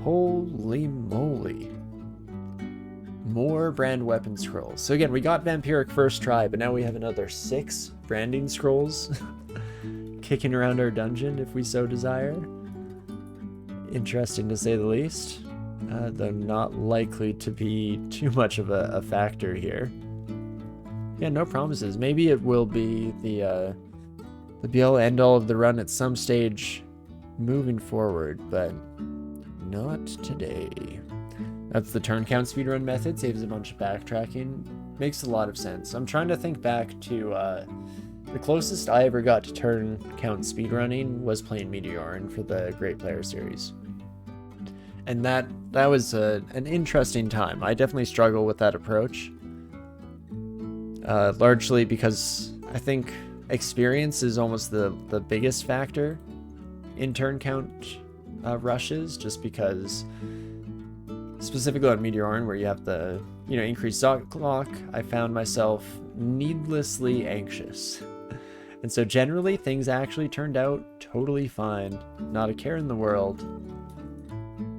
Holy moly. More brand weapon scrolls. So again, we got Vampiric first try, but now we have another 6 branding scrolls kicking around our dungeon if we so desire. Interesting to say the least, though not likely to be too much of a factor here. Yeah, no promises. Maybe it will be the be-all end-all of the run at some stage moving forward, but not today. That's the turn count speedrun method, saves a bunch of backtracking. Makes a lot of sense. I'm trying to think back to the closest I ever got to turn count speedrunning was playing Meteorin for the Great Player Series. And that was an interesting time. I definitely struggle with that approach. Largely because I think experience is almost the biggest factor in turn count rushes, just because specifically on Meteorin, where you have the increased Zot clock, I found myself needlessly anxious. And so generally things actually turned out totally fine, not a care in the world,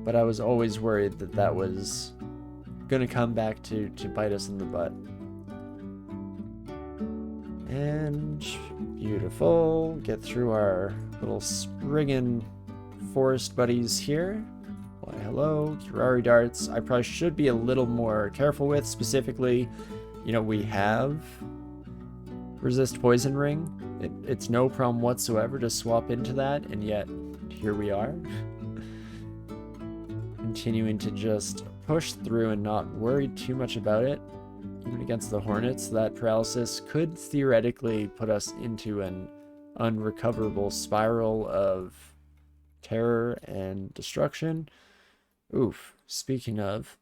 but I was always worried that that was gonna come back to bite us in the butt. And beautiful, get through our little spriggin' forest buddies here. Why hello, Curari darts. I probably should be a little more careful with, specifically, we have resist poison ring. It's no problem whatsoever to swap into that, and yet here we are. Continuing to just push through and not worry too much about it. Even against the Hornets, that paralysis could theoretically put us into an unrecoverable spiral of terror and destruction. Oof, speaking of,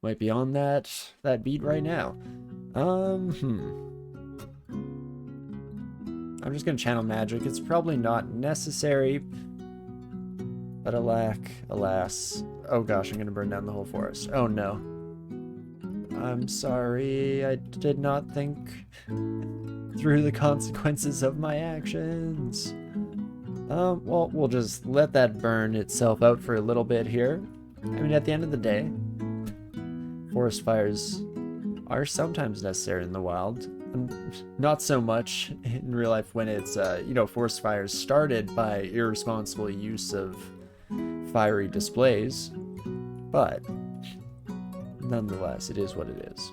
might be on that beat right now. I'm just gonna channel magic. It's probably not necessary, but alas. Oh gosh, I'm gonna burn down the whole forest. Oh no. I'm sorry, I did not think through the consequences of my actions. Well, we'll just let that burn itself out for a little bit here. I mean, at the end of the day, forest fires are sometimes necessary in the wild. And not so much in real life when it's, forest fires started by irresponsible use of fiery displays. But nonetheless, it is what it is.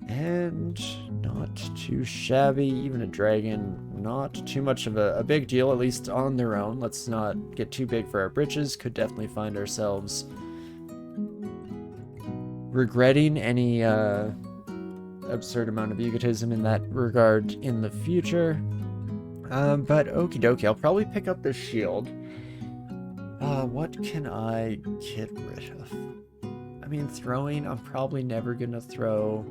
And not too shabby, even a dragon, not too much of a big deal, at least on their own. Let's not get too big for our britches. Could definitely find ourselves regretting any absurd amount of egotism in that regard in the future. But okie dokie, I'll probably pick up this shield. What can I get rid of? I mean, throwing, I'm probably never gonna throw.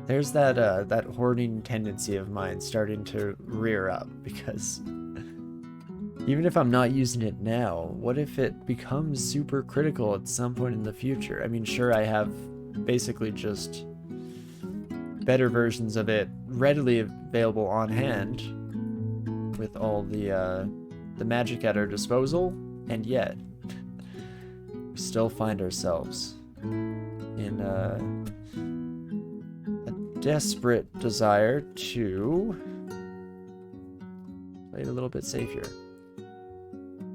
There's that hoarding tendency of mine starting to rear up, because even if I'm not using it now, what if it becomes super critical at some point in the future? I mean, sure, I have basically just better versions of it readily available on hand with all the magic at our disposal, and yet we still find ourselves in a desperate desire to play it a little bit safer.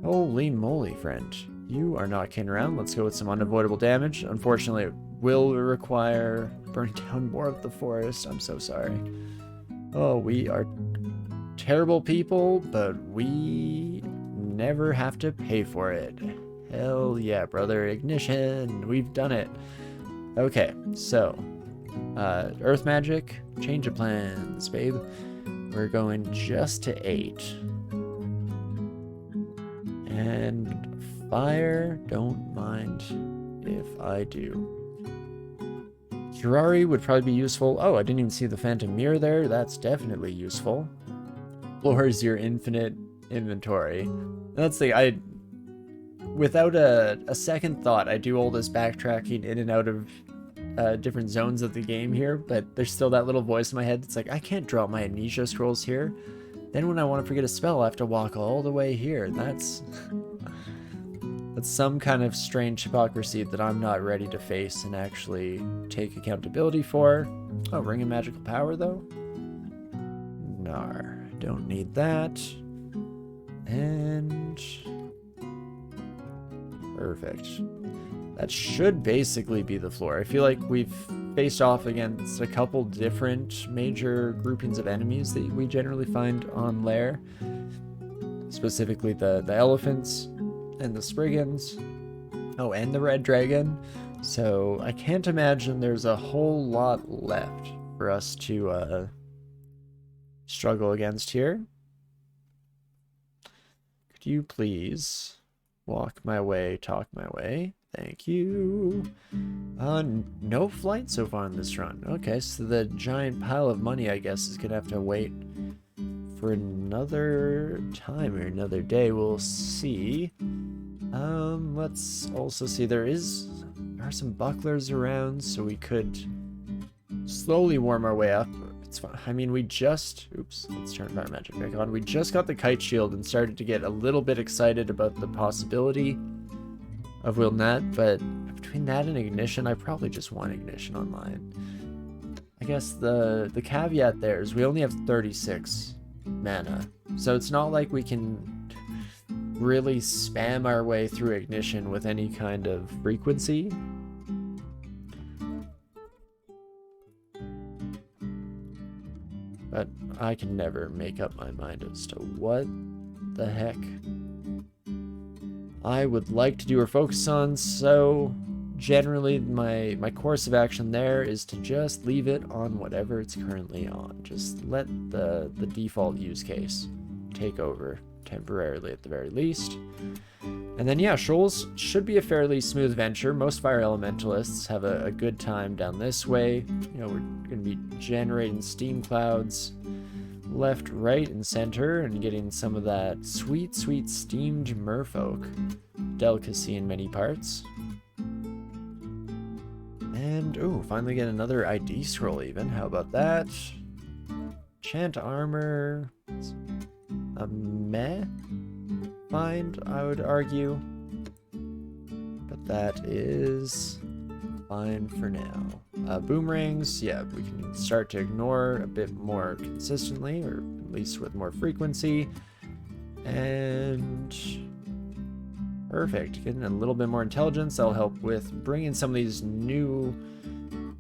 Holy moly, friend. You are not kidding around. Let's go with some unavoidable damage. Unfortunately, it will require burning down more of the forest. I'm so sorry. Oh, we are terrible people, but we never have to pay for it. Hell yeah, brother. Ignition. We've done it. Okay, so earth magic, change of plans, babe. We're going just to 8. And fire, don't mind if I do. Curari would probably be useful. Oh, I didn't even see the Phantom Mirror there. That's definitely useful. Floors your infinite inventory. That's the without a second thought, I do all this backtracking in and out of different zones of the game here, but there's still that little voice in my head that's like, I can't draw my amnesia scrolls here. Then when I want to forget a spell, I have to walk all the way here. That's some kind of strange hypocrisy that I'm not ready to face and actually take accountability for. Oh, Ring of Magical Power, though? Nar. Don't need that. And... perfect. That should basically be the floor. I feel like we've faced off against a couple different major groupings of enemies that we generally find on Lair. Specifically the elephants and the Spriggans. Oh, and the Red Dragon. So I can't imagine there's a whole lot left for us to struggle against here. Could you please walk my way, talk my way? Thank you. No flight so far on this run. Okay, so the giant pile of money, I guess, is gonna have to wait for another time or another day. We'll see. Let's also see. There are some bucklers around, so we could slowly warm our way up. It's fine. I mean, we just... oops, let's turn our magic back on. We just got the kite shield and started to get a little bit excited about the possibility of wielding that, but between that and ignition, I probably just want ignition online. I guess the caveat there is we only have 36 mana, so it's not like we can really spam our way through ignition with any kind of frequency. But I can never make up my mind as to what the heck I would like to do or focus on, so generally my course of action there is to just leave it on whatever it's currently on. Just let the default use case take over temporarily at the very least. And then yeah, Shoals should be a fairly smooth venture. Most fire elementalists have a good time down this way. You know, we're going to be generating steam clouds left, right, and center, and getting some of that sweet, sweet steamed merfolk delicacy in many parts. And, ooh, finally get another ID scroll even. How about that? Chant armor. It's a meh find, I would argue. But that is fine for now. Boomerangs, yeah, we can start to ignore a bit more consistently, or at least with more frequency. And perfect. Getting a little bit more intelligence. That'll help with bringing some of these new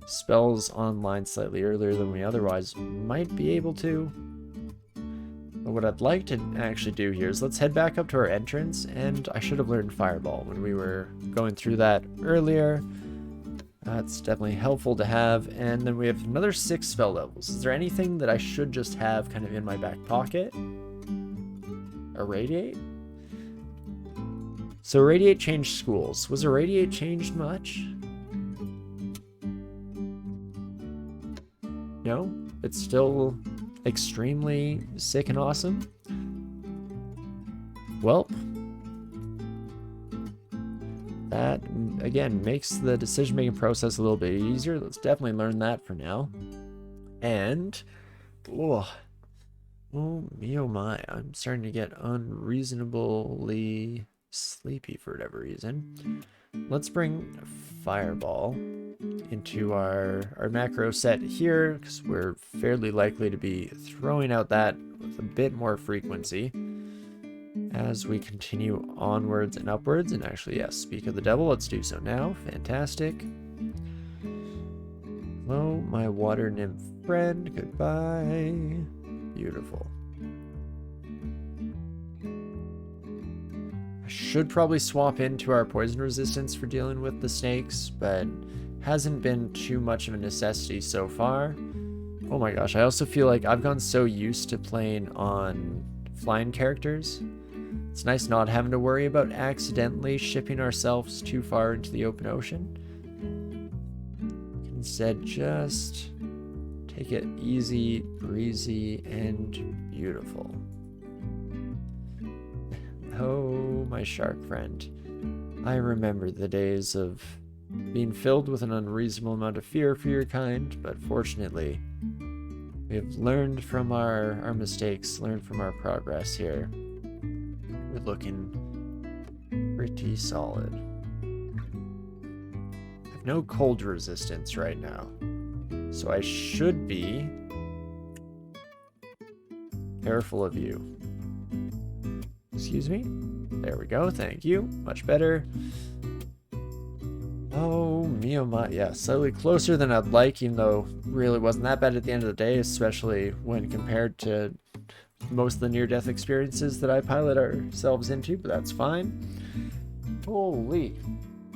spells online slightly earlier than we otherwise might be able to. But what I'd like to actually do here is let's head back up to our entrance, and I should have learned Fireball when we were going through that earlier. That's definitely helpful to have. And then we have another 6 spell levels. Is there anything that I should just have kind of in my back pocket? Irradiate? So Irradiate changed schools. Was Irradiate changed much? No? It's still extremely sick and awesome? Well, that, again, makes the decision-making process a little bit easier. Let's definitely learn that for now. And, oh me oh my, I'm starting to get unreasonably sleepy for whatever reason. Let's bring Fireball into our macro set here, because we're fairly likely to be throwing out that with a bit more frequency as we continue onwards and upwards. And actually, yes, speak of the devil, let's do so now. Fantastic. Hello, my water nymph friend. Goodbye. Beautiful. I should probably swap into our poison resistance for dealing with the snakes, but hasn't been too much of a necessity so far. Oh my gosh, I also feel like I've gotten so used to playing on flying characters. It's nice not having to worry about accidentally shipping ourselves too far into the open ocean. Instead, just take it easy, breezy, and beautiful. Oh, my shark friend. I remember the days of being filled with an unreasonable amount of fear for your kind, but fortunately, We have learned from our mistakes, learned from our progress here. We're looking pretty solid. I have no cold resistance right now, so I should be careful of you. Excuse me? There we go, thank you. Much better. Oh, me oh my. Yeah, slightly closer than I'd like, even though really wasn't that bad at the end of the day, especially when compared to most of the near-death experiences that I pilot ourselves into, but that's fine. Holy.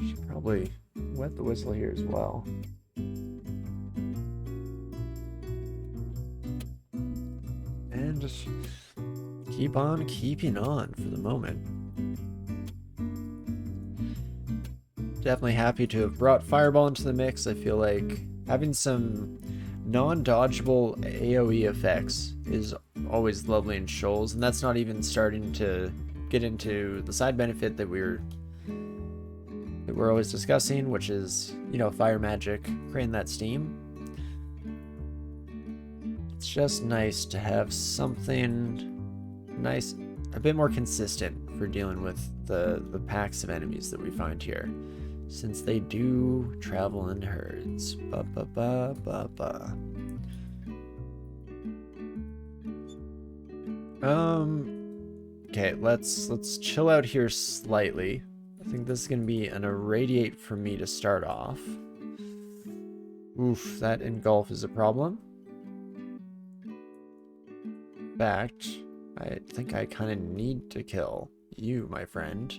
Should probably wet the whistle here as well. And just keep on keeping on for the moment. Definitely happy to have brought Fireball into the mix. I feel like having some non-dodgeable AoE effects is always lovely in shoals, and that's not even starting to get into the side benefit that we're always discussing, which is, you know, fire magic, creating that steam. It's just nice to have something nice, a bit more consistent for dealing with the packs of enemies that we find here, since they do travel in herds. Okay, let's chill out here slightly. I think this is gonna be an irradiate for me to start off. Oof, that engulf is a problem. In fact, I think I kind of need to kill you, my friend.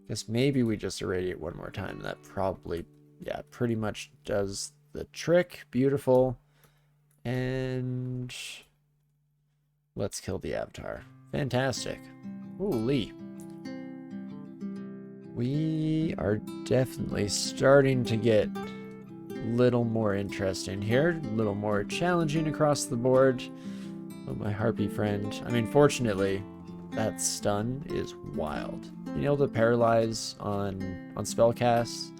Guess maybe we just irradiate one more time. That probably, yeah, pretty much does the trick. Beautiful. And let's kill the avatar. Fantastic. Holy. We are definitely starting to get a little more interesting here. A little more challenging across the board. Oh, my harpy friend. I mean, fortunately, that stun is wild. Being able to paralyze on spell casts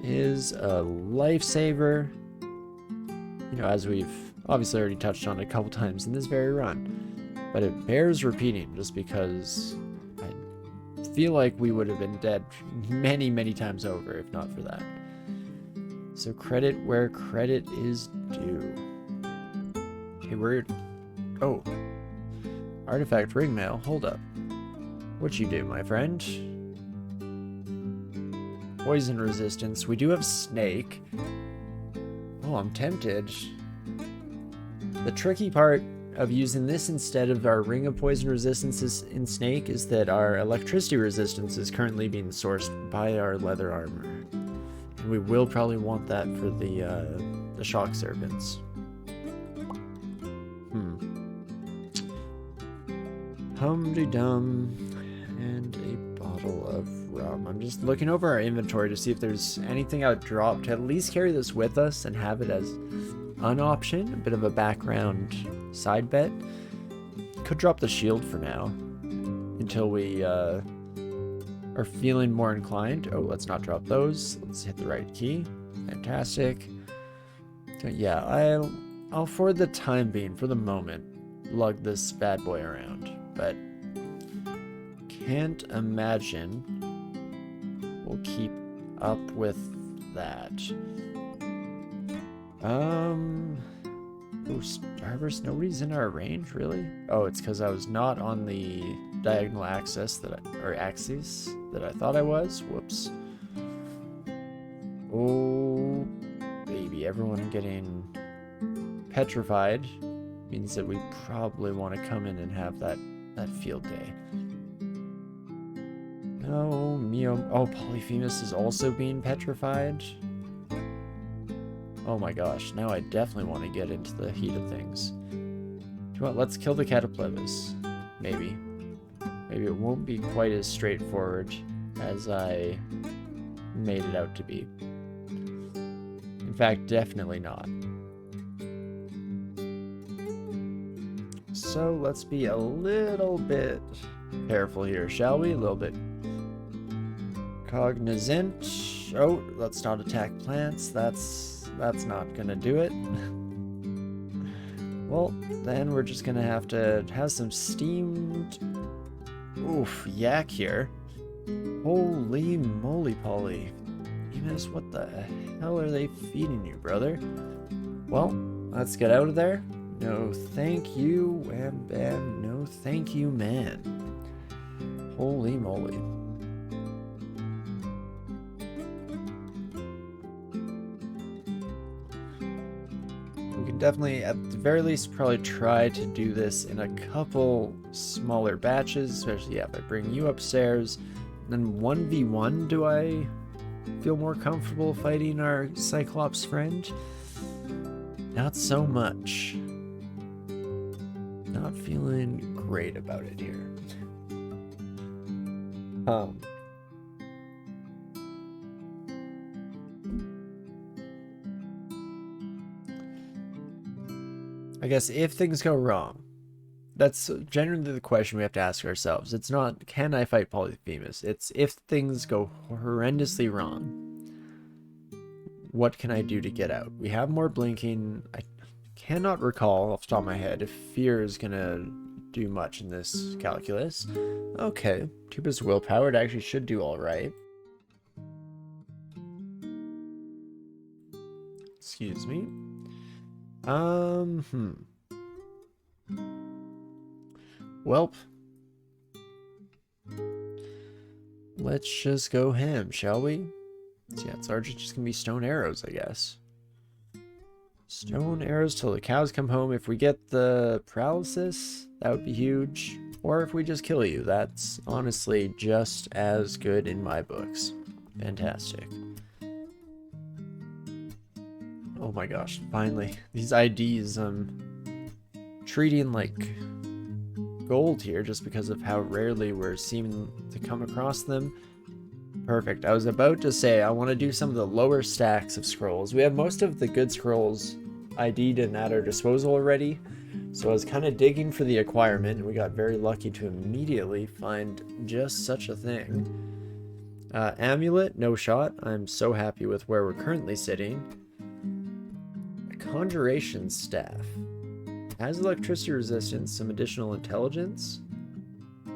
is a lifesaver. You know, as we've obviously already touched on a couple times in this very run. But it bears repeating just because I feel like we would have been dead many, many times over if not for that. So credit where credit is due. Okay, we're... Oh. Artifact ringmail, hold up. What you do, my friend? Poison resistance. We do have snake. Oh, I'm tempted. The tricky part of using this instead of our ring of poison resistances in snake is that our electricity resistance is currently being sourced by our leather armor. And we will probably want that for the shock serpents. Hum-de-dum, and a bottle of rum. I'm just looking over our inventory to see if there's anything I would drop to at least carry this with us and have it as an option, a bit of a background side bet. Could drop the shield for now until we are feeling more inclined. Oh, let's not drop those. Let's hit the right key. Fantastic. So yeah, I'll for the time being, for the moment, lug this bad boy around. But can't imagine we'll keep up with that. Oh, Starburst, nobody's in our range, really? Oh, it's because I was not on the diagonal axis axis that I thought I was. Whoops. Oh, baby, everyone getting petrified means that we probably want to come in and have that field day. Oh, oh, Polyphemus is also being petrified. Oh my gosh, now I definitely want to get into the heat of things. Do you want, let's kill the Cataplevis. Maybe. Maybe it won't be quite as straightforward as I made it out to be. In fact, definitely not. So let's be a little bit careful here, shall we? A little bit cognizant. Oh, let's not attack plants. That's not gonna do it. Well, then we're just gonna have to have some steamed... Oof, yak here. Holy moly poly. Enos, what the hell are they feeding you, brother? Well, let's get out of there. No thank you, Wham Bam. No thank you, man. Holy moly. We can definitely, at the very least, probably try to do this in a couple smaller batches, especially if I bring you upstairs. Then 1v1, do I feel more comfortable fighting our Cyclops friend? Not so much. Not feeling great about it here. I guess if things go wrong, that's generally the question we have to ask ourselves. It's not, can I fight Polyphemus? It's, if things go horrendously wrong, what can I do to get out? We have more blinking. I cannot recall off the top of my head if fear is gonna do much in this calculus. Okay, 2% willpower, it actually should do alright. Excuse me. Welp. Let's just go ham, shall we? So yeah, it's largely just gonna be stone arrows, I guess. Stone arrows till the cows come home. If we get the paralysis, that would be huge. Or if we just kill you, that's honestly just as good in my books. Fantastic. Oh my gosh, finally. These IDs, treating like gold here just because of how rarely we're seeming to come across them. Perfect. I was about to say I want to do some of the lower stacks of scrolls. We have most of the good scrolls ID'd and at our disposal already. So I was kind of digging for the acquirement, and we got very lucky to immediately find just such a thing. Amulet, no shot. I'm so happy with where we're currently sitting. A conjuration staff. Has electricity resistance, some additional intelligence.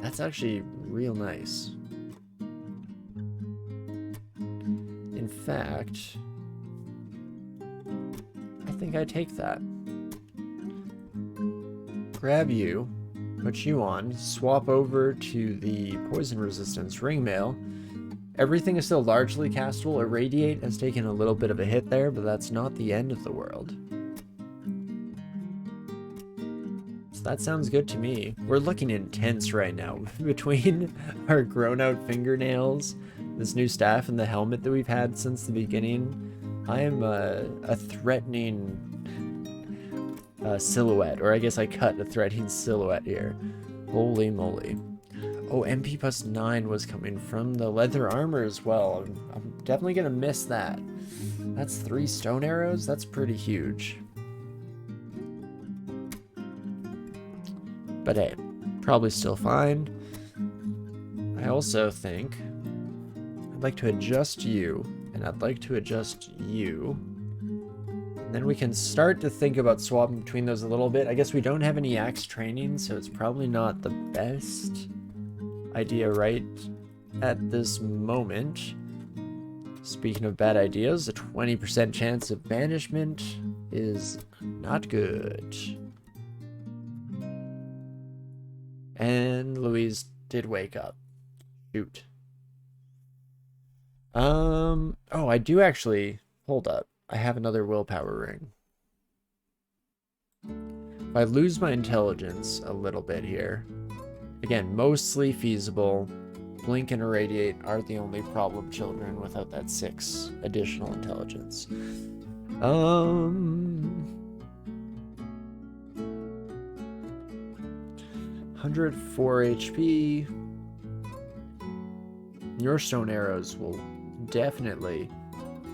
That's actually real nice. In fact, I think I take that. Grab you, put you on, swap over to the poison resistance ringmail. Everything is still largely castable. Irradiate has taken a little bit of a hit there, but that's not the end of the world. So that sounds good to me. We're looking intense right now. Between our grown out fingernails, this new staff, and the helmet that we've had since the beginning, I am a threatening silhouette, or I guess I cut a threatening silhouette here. Holy moly. Oh, MP plus 9 was coming from the leather armor as well. I'm definitely gonna miss that. That's 3 stone arrows? That's pretty huge. But hey, probably still fine. I also think I'd like to adjust you, and I'd like to adjust you. And then we can start to think about swapping between those a little bit. I guess we don't have any axe training, so it's probably not the best idea right at this moment. Speaking of bad ideas, a 20% chance of banishment is not good. And Louise did wake up. Shoot. Oh, I do actually... Hold up. I have another willpower ring. If I lose my intelligence a little bit here, again, mostly feasible. Blink and Irradiate are the only problem children without that 6 additional intelligence. 104 HP. Your stone arrows will definitely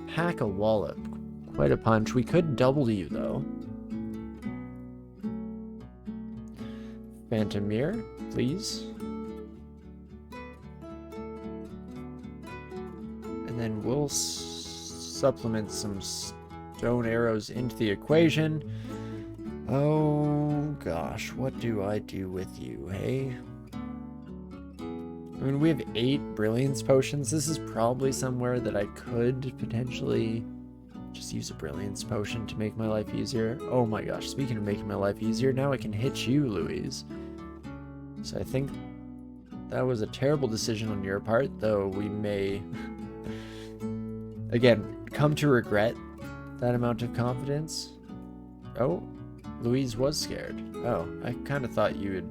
pack a wallop. Quite a punch. We could double you, though. Phantom Mirror, please. And then we'll supplement some stone arrows into the equation. Oh gosh, what do I do with you, hey? I mean, we have 8 Brilliance Potions. This is probably somewhere that I could potentially just use a Brilliance Potion to make my life easier. Oh my gosh, speaking of making my life easier, now I can hit you, Louise. So I think that was a terrible decision on your part, though we may, again, come to regret that amount of confidence. Oh, Louise was scared. Oh, I kind of thought you would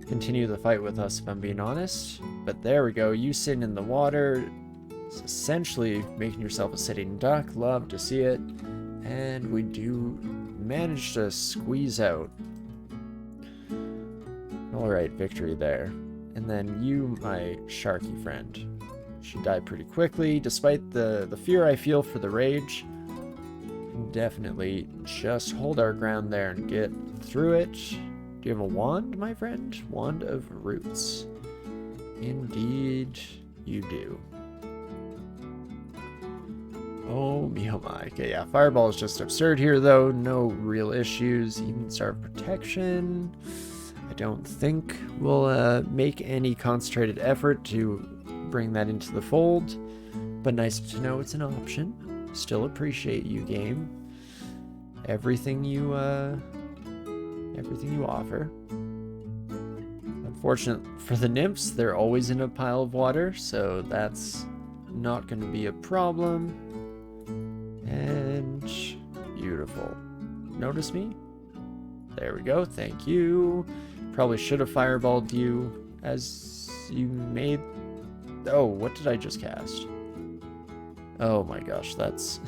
continue the fight with us, if I'm being honest. But there we go, you sitting in the water, essentially making yourself a sitting duck. Love to see it. And we do manage to squeeze out. Alright, victory there. And then you, my sharky friend. She died pretty quickly, despite the fear I feel for the rage. Definitely just hold our ground there and get through it. Do you have a wand, my friend? Wand of Roots. Indeed, you do. Oh me, oh my. Okay, yeah, Fireball is just absurd here, though. No real issues. Even Star of Protection. I don't think we'll make any concentrated effort to bring that into the fold. But nice to know it's an option. Still appreciate you, game. Everything you offer. Unfortunate for the nymphs, they're always in a pile of water, so that's not going to be a problem. And beautiful. Notice me? There we go. Thank you. Probably should have fireballed you as you made. Oh, what did I just cast? Oh my gosh, that's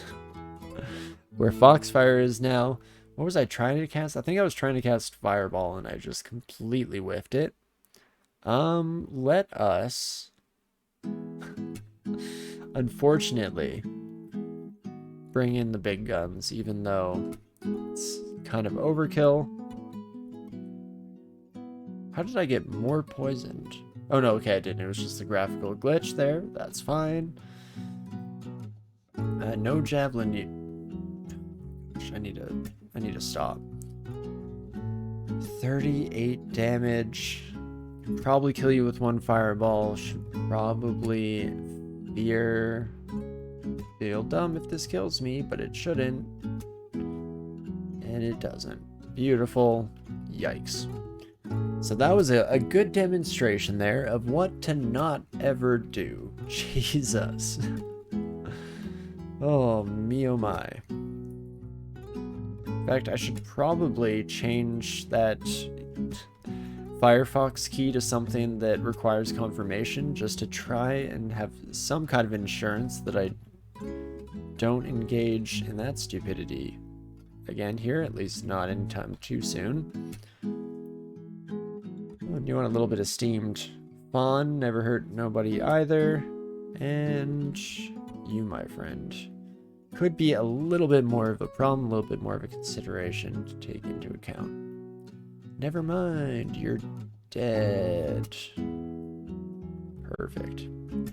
where Foxfire is now. What was I trying to cast? I think I was trying to cast Fireball and I just completely whiffed it. Let us, unfortunately, bring in the big guns, even though it's kind of overkill. How did I get more poisoned? Oh no, okay, I didn't. It was just a graphical glitch there. That's fine. No javelin. I need to stop. 38 damage. Could probably kill you with one fireball. Should probably feel dumb if this kills me, but it shouldn't. And it doesn't. Beautiful. Yikes. So that was a good demonstration there of what to not ever do. Jesus. Oh, me oh my. In fact, I should probably change that Firefox key to something that requires confirmation just to try and have some kind of insurance that I don't engage in that stupidity again here, at least not anytime too soon. Oh, you want a little bit of steamed fawn, never hurt nobody either. And you, my friend, could be a little bit more of a problem, a little bit more of a consideration to take into account. Never mind, you're dead. Perfect.